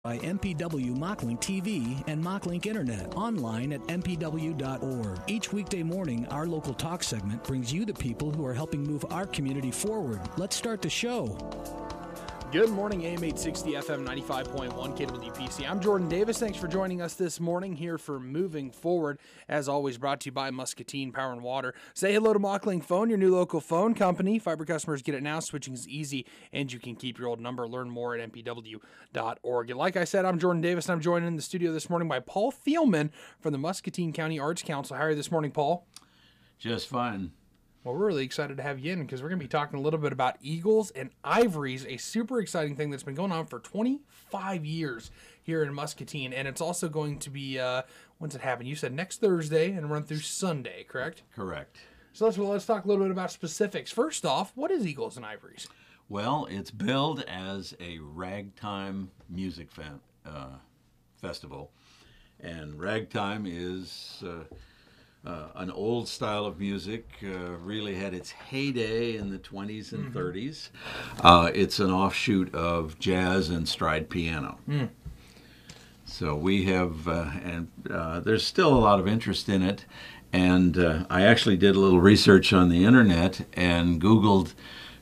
by MPW Mocklink TV and Mocklink Internet, online at mpw.org. Each weekday morning, our local talk segment brings you the people who are helping move our community forward. Let's start the show. Good morning, AM 860 FM 95.1 KWPC. I'm Jordan Davis. Thanks for joining us this morning here for Moving Forward. As always, brought to you by Muscatine Power and Water. Say hello to Mocklink Phone, your new local phone company. Fiber customers get it now. Switching is easy, and you can keep your old number. Learn more at mpw.org. And like I said, I'm Jordan Davis, and I'm joined in the studio this morning by Paul Thielman from the Muscatine County Arts Council. How are you this morning, Paul? Just fine. Well, we're really excited to have you in because we're going to be talking a little bit about Eagles and Ivories, a super exciting thing that's been going on for 25 years here in Muscatine. And it's also going to be, when's it happen? You said next Thursday and run through Sunday, correct? Correct. So let's talk a little bit about specifics. First off, what is Eagles and Ivories? Well, it's billed as a ragtime music festival. And ragtime is... an old style of music, really had its heyday in the 20s and 30s. It's an offshoot of jazz and stride piano. So we have, there's still a lot of interest in it. And I actually did a little research on the internet and Googled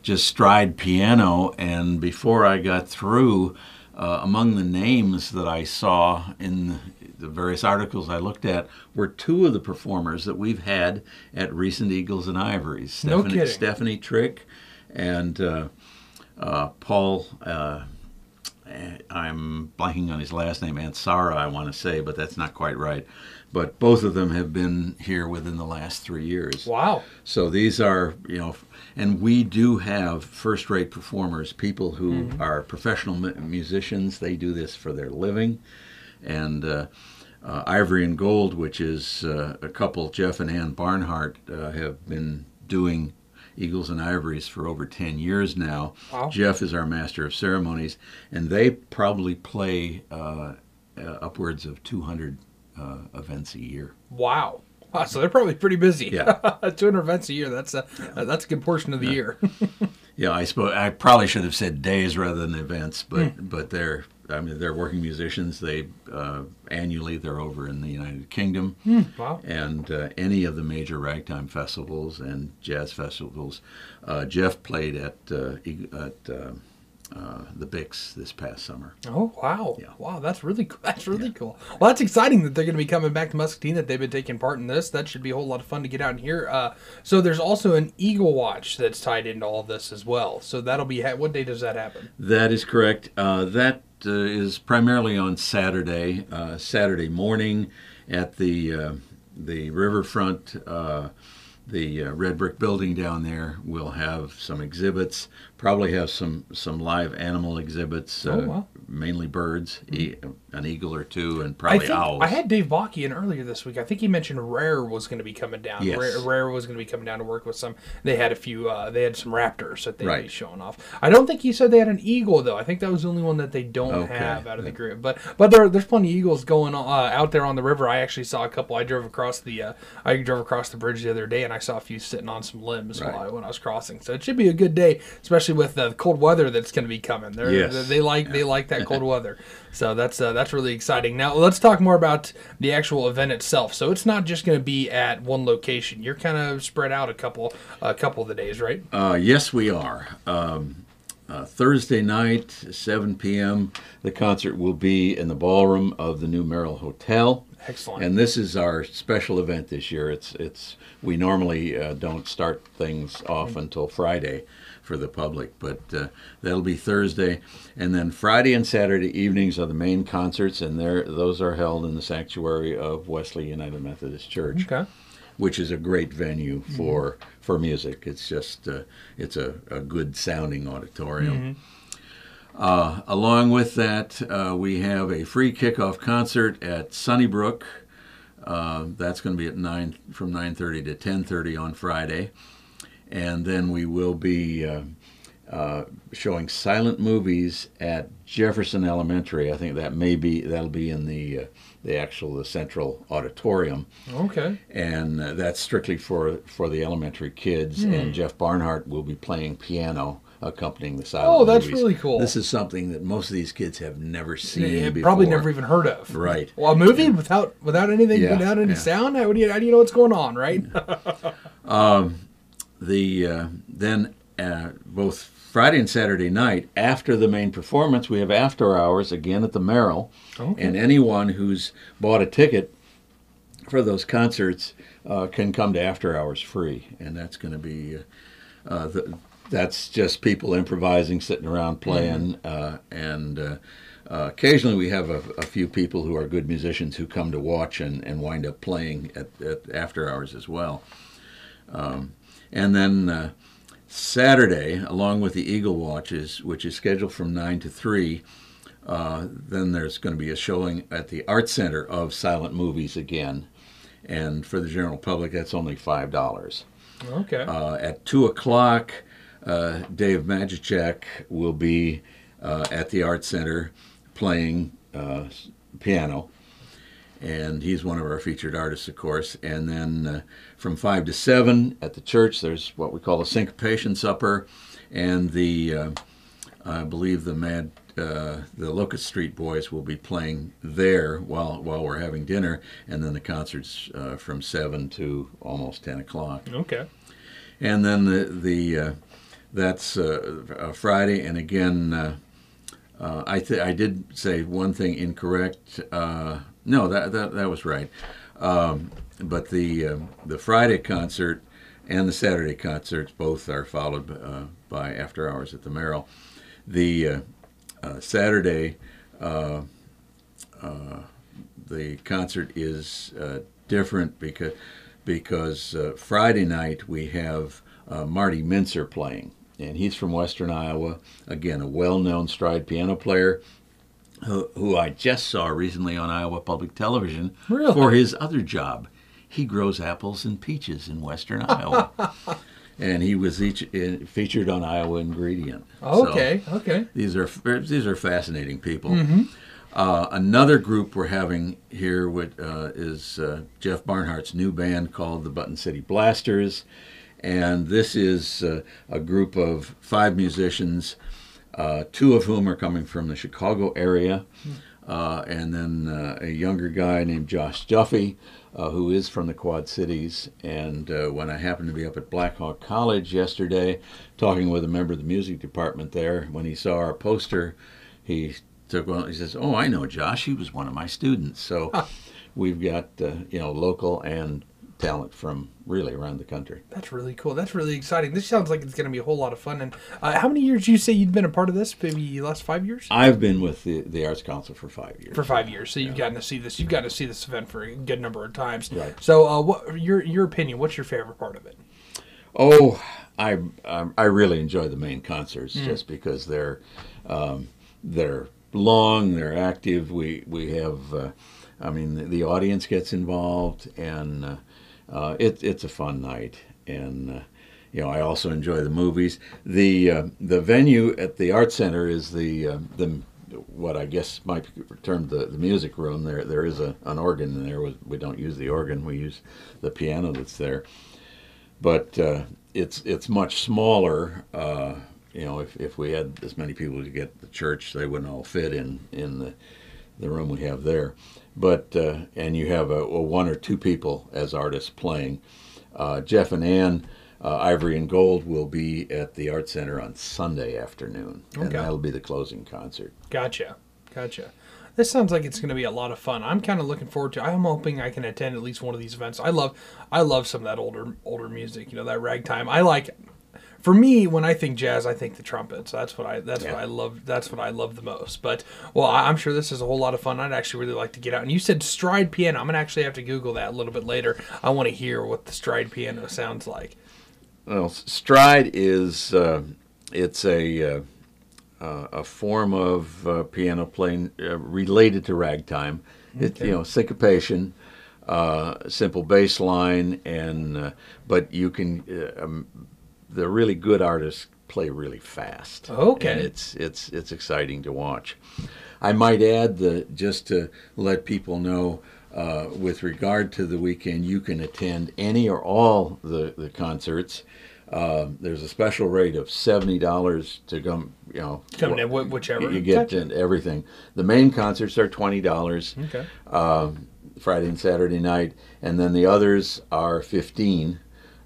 just stride piano. And before I got through, among the names that I saw in the various articles I looked at were two of the performers that we've had at recent Eagles and Ivories. Stephanie Trick and Paul, I'm blanking on his last name, Ansara, I want to say, but that's not quite right. But both of them have been here within the last 3 years. Wow. So these are, and we do have first-rate performers, people who are professional musicians. They do this for their living. And Ivory and Gold, which is a couple, Jeff and Ann Barnhart, have been doing Eagles and Ivories for over 10 years now. Wow. Jeff is our master of ceremonies, and they probably play upwards of 200 events a year. Wow. So they're probably pretty busy. Yeah. 200 events a year. That's a good portion of the year. Yeah, I suppose I probably should have said days rather than events, but they're working musicians. They annually they're over in the United Kingdom. Wow. And any of the major ragtime festivals and jazz festivals. Jeff played at the Bix this past summer. Oh, wow. Yeah. Wow, that's really cool. That's really cool. Well, that's exciting that they're going to be coming back to Muscatine, that they've been taking part in this. That should be a whole lot of fun to get out and hear. So there's also an Eagle Watch that's tied into all of this as well. So that'll be, what day does that happen? That is correct. That is primarily on Saturday morning at the riverfront. The red brick building down there will have some exhibits, probably have some live animal exhibits, wow. mainly birds, an eagle or two, and probably owls. I had Dave Bakke in earlier this week. I think he mentioned Rare was going to be coming down. Yes. Rare was going to be coming down to work with some. They had a few, they had some raptors that they'd be showing off. I don't think he said they had an eagle, though. I think that was the only one that they don't have out of the group. But there's plenty of eagles going on, out there on the river. I actually saw a couple. I drove across the bridge the other day, and I saw a few sitting on some limbs when I was crossing. So it should be a good day, especially with the cold weather that's going to be coming. They like that cold weather. So that's really exciting. Now let's talk more about the actual event itself. So it's not just going to be at one location. You're kind of spread out a couple of the days, right? Yes, we are. Thursday night, 7 p.m., the concert will be in the ballroom of the new Merrill Hotel. Excellent. And this is our special event this year. We normally don't start things off until Friday for the public, but that'll be Thursday. And then Friday and Saturday evenings are the main concerts, and those are held in the sanctuary of Wesley United Methodist Church. Okay. Which is a great venue for music. It's just it's a good sounding auditorium. Along with that, we have a free kickoff concert at Sunnybrook. That's going to be from 9:30 to 10:30 on Friday, and then we will be showing silent movies at Jefferson Elementary. I think that'll be in the central auditorium. Okay. And that's strictly for the elementary kids. And Jeff Barnhart will be playing piano, accompanying the silent movies. Oh, that's really cool. This is something that most of these kids have never seen before. Probably never even heard of. Right. Well, a movie without anything, without any sound. How do you know what's going on, right? Then both Friday and Saturday night, after the main performance, we have after hours again at the Merrill. Okay. And anyone who's bought a ticket for those concerts can come to after hours free, and that's going to be that's just people improvising, sitting around playing, and occasionally we have a few people who are good musicians who come to watch and wind up playing at after hours as well. And then Saturday, along with the Eagle Watches, which is scheduled from 9 to 3, then there's going to be a showing at the Art Center of silent movies again. And for the general public, that's only $5. Okay. At 2 o'clock, Dave Magicek will be at the Art Center playing piano. And he's one of our featured artists, of course. And then from 5 to 7 at the church, there's what we call a syncopation supper. And I believe the Locust Street Boys will be playing there while we're having dinner. And then the concert's from 7 to almost 10 o'clock. Okay. And then that's Friday. And again, I did say one thing incorrect. No, that was right. But the Friday concert and the Saturday concerts both are followed by after hours at the Merrill. The Saturday, the concert is different because Friday night we have Marty Mincer playing, and he's from Western Iowa. Again, a well-known stride piano player who I just saw recently on Iowa Public Television for his other job. He grows apples and peaches in Western Iowa. And he was featured on Iowa Ingredient. Okay. These are fascinating people. Mm-hmm. Another group we're having here is Jeff Barnhart's new band called the Button City Blasters. And this is a group of 5 musicians, 2 of whom are coming from the Chicago area, and then a younger guy named Josh Duffy, who is from the Quad Cities. And when I happened to be up at Black Hawk College yesterday talking with a member of the music department there, when he saw our poster, he says, "Oh, I know Josh. He was one of my students." So we've got local and talent from really around the country. That's really cool. That's really exciting. This sounds like it's going to be a whole lot of fun. And how many years did you say you'd been a part of this? Maybe the last 5 years? I've been with the Arts Council for 5 years. For 5 years. So you've gotten to see this. You've got to see this event for a good number of times. Right. So what your opinion, what's your favorite part of it? Oh, I really enjoy the main concerts just because they're long, they're active. We have the audience gets involved, and it's a fun night, and I also enjoy the movies. The venue at the Art Center is the what I guess might be termed the music room. There is an organ in there. We don't use the organ. We use the piano that's there, but it's much smaller. If we had as many people to get the church, they wouldn't all fit in the room we have there. But and you have a 1 or 2 people as artists playing. Jeff and Ann, Ivory and Gold, will be at the Art Center on Sunday afternoon, and that'll be the closing concert. Gotcha. This sounds like it's going to be a lot of fun. I'm kind of looking forward to. I'm hoping I can attend at least one of these events. I love some of that older music. That ragtime. I like. For me, when I think jazz, I think the trumpet. So what I love. That's what I love the most. But I'm sure this is a whole lot of fun. I'd actually really like to get out. And you said stride piano. I'm gonna actually have to Google that a little bit later. I want to hear what the stride piano sounds like. Well, stride is it's a form of piano playing related to ragtime. Okay. It's syncopation, simple bass line, and but you can. The really good artists play really fast. Okay. And it's exciting to watch. I might add just to let people know, with regard to the weekend, you can attend any or all the concerts. There's a special rate of $70 to come. Come in whichever you get everything. The main concerts are $20. Okay. Friday and Saturday night, and then the others are $15.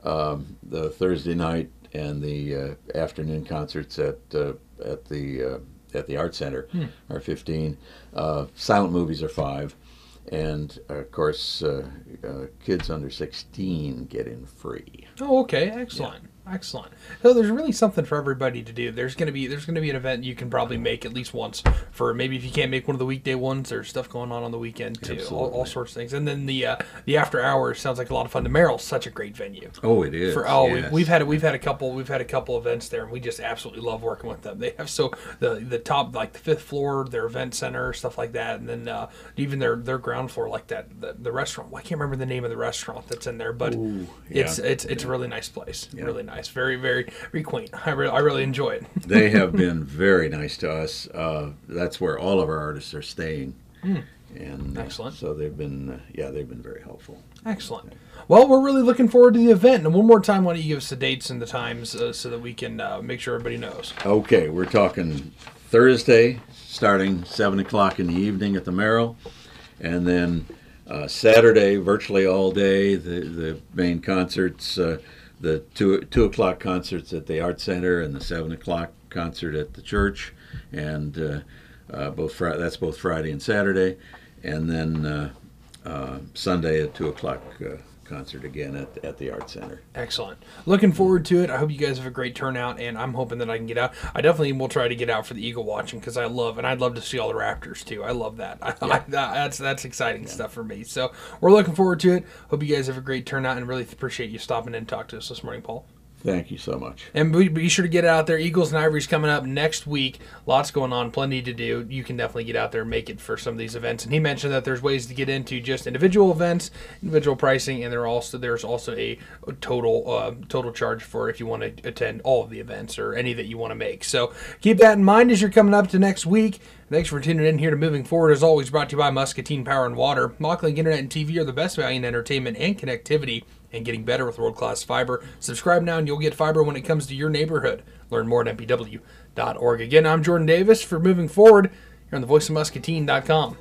The Thursday night and the afternoon concerts at the Art Center are $15. Silent movies are $5, and of course, kids under 16 get in free. Oh, okay, excellent. Yeah. Excellent. So there's really something for everybody to do. There's gonna be an event you can probably make at least once. For maybe if you can't make one of the weekday ones, there's stuff going on the weekend too. All sorts of things. And then the after hours sounds like a lot of fun. The Merrill's such a great venue. Oh, it is. Yes. we've had a couple events there, and we just absolutely love working with them. They have the top, like the 5th floor, their event center, stuff like that, and then even their ground floor, like that the restaurant. Well, I can't remember the name of the restaurant that's in there, but it's a really nice place. Yeah. Really nice. Very, very, very quaint. I really enjoy it. They have been very nice to us. That's where all of our artists are staying. And excellent. So they've been very helpful. Excellent. Well, we're really looking forward to the event. And one more time, why don't you give us the dates and the times so that we can make sure everybody knows? Okay, we're talking Thursday, starting 7 o'clock in the evening at the Merrill, and then Saturday, virtually all day, the main concerts. The 2 o'clock concerts at the Art Center and the 7 o'clock concert at the church, and that's both Friday and Saturday, and then Sunday at 2 o'clock concert again at the Art Center. Excellent. Looking forward to it. I hope you guys have a great turnout, and I'm hoping that I can get out. I definitely will try to get out for the Eagle watching because I'd love to see all the Raptors too. I love that. That's exciting stuff for me. So we're looking forward to it. Hope you guys have a great turnout, and really appreciate you stopping in and talking to us this morning, Paul. Thank you so much. And be sure to get out there. Eagles and Ivories coming up next week. Lots going on, plenty to do. You can definitely get out there and make it for some of these events. And he mentioned that there's ways to get into just individual events, individual pricing, and there's also a total charge for if you want to attend all of the events or any that you want to make. So keep that in mind as you're coming up to next week. Thanks for tuning in here to Moving Forward. As always, brought to you by Muscatine Power and Water. MockLink Internet and TV are the best value in entertainment and connectivity, and getting better with world-class fiber. Subscribe now and you'll get fiber when it comes to your neighborhood. Learn more at mpw.org. Again, I'm Jordan Davis for Moving Forward. You're on the voiceofmuscatine.com.